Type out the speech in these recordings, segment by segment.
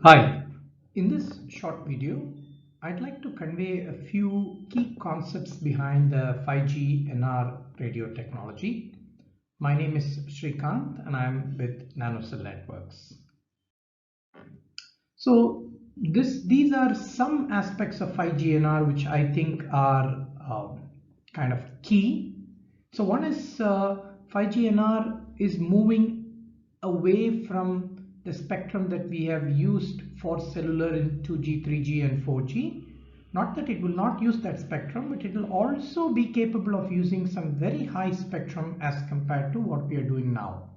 Hi, in this short video, I'd like to convey a few key concepts behind the 5G NR radio technology. My name is Srikanth and I'm with NanoCell Networks. So these are some aspects of 5G NR which I think are kind of key. So one is 5G NR is moving away from the spectrum that we have used for cellular in 2G, 3G and 4G. Not that it will not use that spectrum, but it will also be capable of using some very high spectrum as compared to what we are doing now.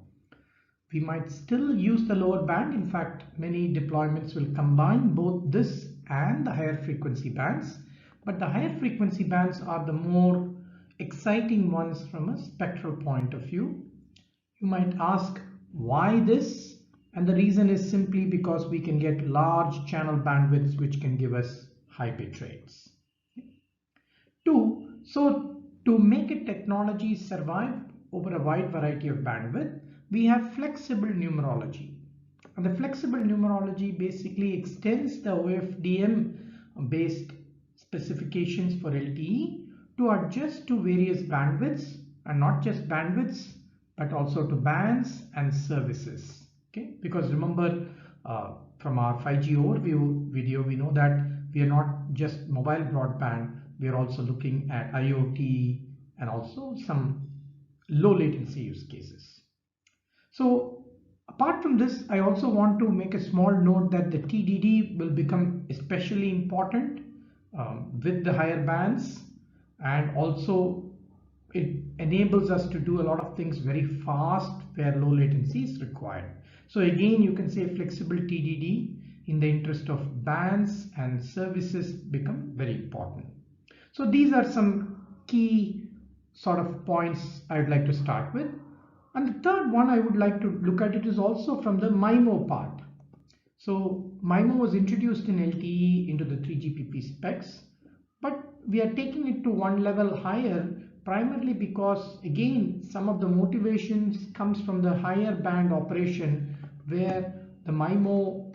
We might still use the lower band. In fact, many deployments will combine both this and the higher frequency bands, but the higher frequency bands are the more exciting ones from a spectral point of view. You might ask why this, and the reason is simply because we can get large channel bandwidths which can give us high bit rates. Two, so to make a technology survive over a wide variety of bandwidth, we have flexible numerology. And the flexible numerology basically extends the OFDM based specifications for LTE to adjust to various bandwidths, and not just bandwidths but also to bands and services. Okay, because remember from our 5G overview video, we know that we are not just mobile broadband, we are also looking at IoT and also some low latency use cases. So apart from this, I also want to make a small note that the TDD will become especially important with the higher bands, and also it enables us to do a lot of things very fast where low latency is required. So again, you can say flexible TDD in the interest of bands and services become very important. So these are some key sort of points I would like to start with. And the third one I would like to look at it is also from the MIMO part. So MIMO was introduced in LTE into the 3GPP specs, but we are taking it to one level higher primarily because again some of the motivations comes from the higher band operation where the MIMO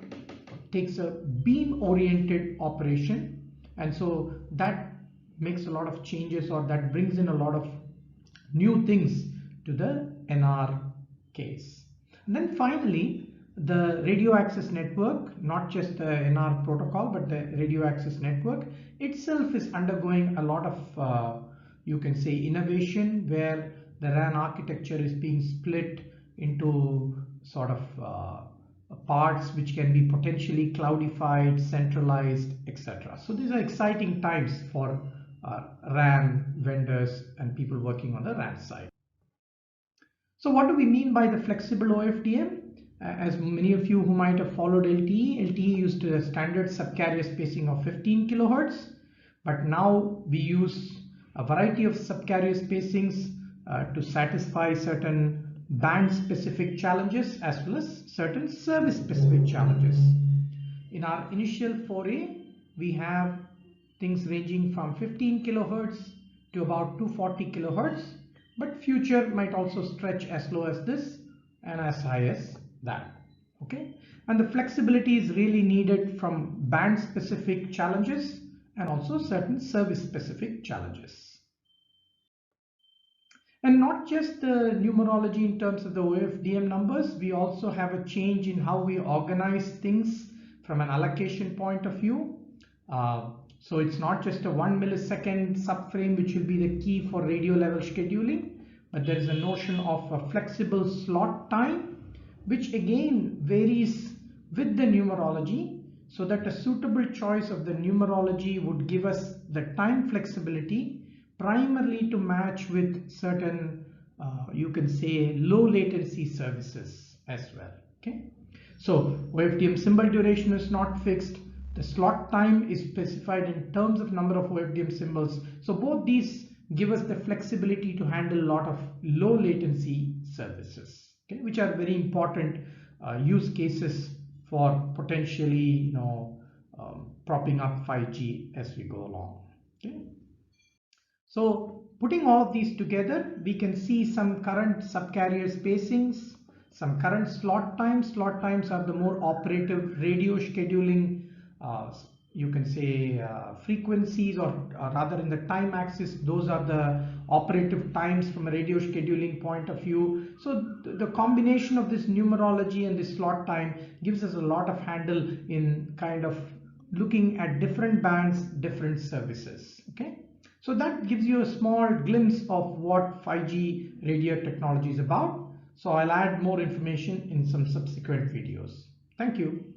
takes a beam oriented operation, and so that makes a lot of changes, or that brings in a lot of new things to the NR case. And then finally, the radio access network, not just the NR protocol, but the radio access network itself is undergoing a lot of, you can say, innovation, where the RAN architecture is being split into sort of parts which can be potentially cloudified, centralized, etc. So these are exciting times for RAN vendors and people working on the RAN side. So what do we mean by the flexible OFDM? As many of you who might have followed LTE used a standard subcarrier spacing of 15 kilohertz, but now we use a variety of subcarrier spacings to satisfy certain band specific challenges as well as certain service specific challenges. In our initial foray, we have things ranging from 15 kilohertz to about 240 kilohertz, but future might also stretch as low as this and as high as that. Okay, and the flexibility is really needed from band specific challenges and also certain service specific challenges. And not just the numerology in terms of the OFDM numbers, we also have a change in how we organize things from an allocation point of view. So it's not just a 1 millisecond subframe which will be the key for radio level scheduling, but there is a notion of a flexible slot time, which again varies with the numerology, so that a suitable choice of the numerology would give us the time flexibility primarily to match with certain, you can say, low latency services as well. Okay, so OFDM symbol duration is not fixed. The slot time is specified in terms of number of OFDM symbols. So both these give us the flexibility to handle a lot of low latency services, okay, which are very important use cases for potentially, propping up 5G as we go along. Okay. So putting all of these together, we can see some current subcarrier spacings, some current slot times. Slot times are the more operative radio scheduling, you can say frequencies, or rather in the time axis, those are the operative times from a radio scheduling point of view. So the combination of this numerology and this slot time gives us a lot of handle in kind of looking at different bands, different services. Okay, so that gives you a small glimpse of what 5G radio technology is about. So I'll add more information in some subsequent videos. Thank you.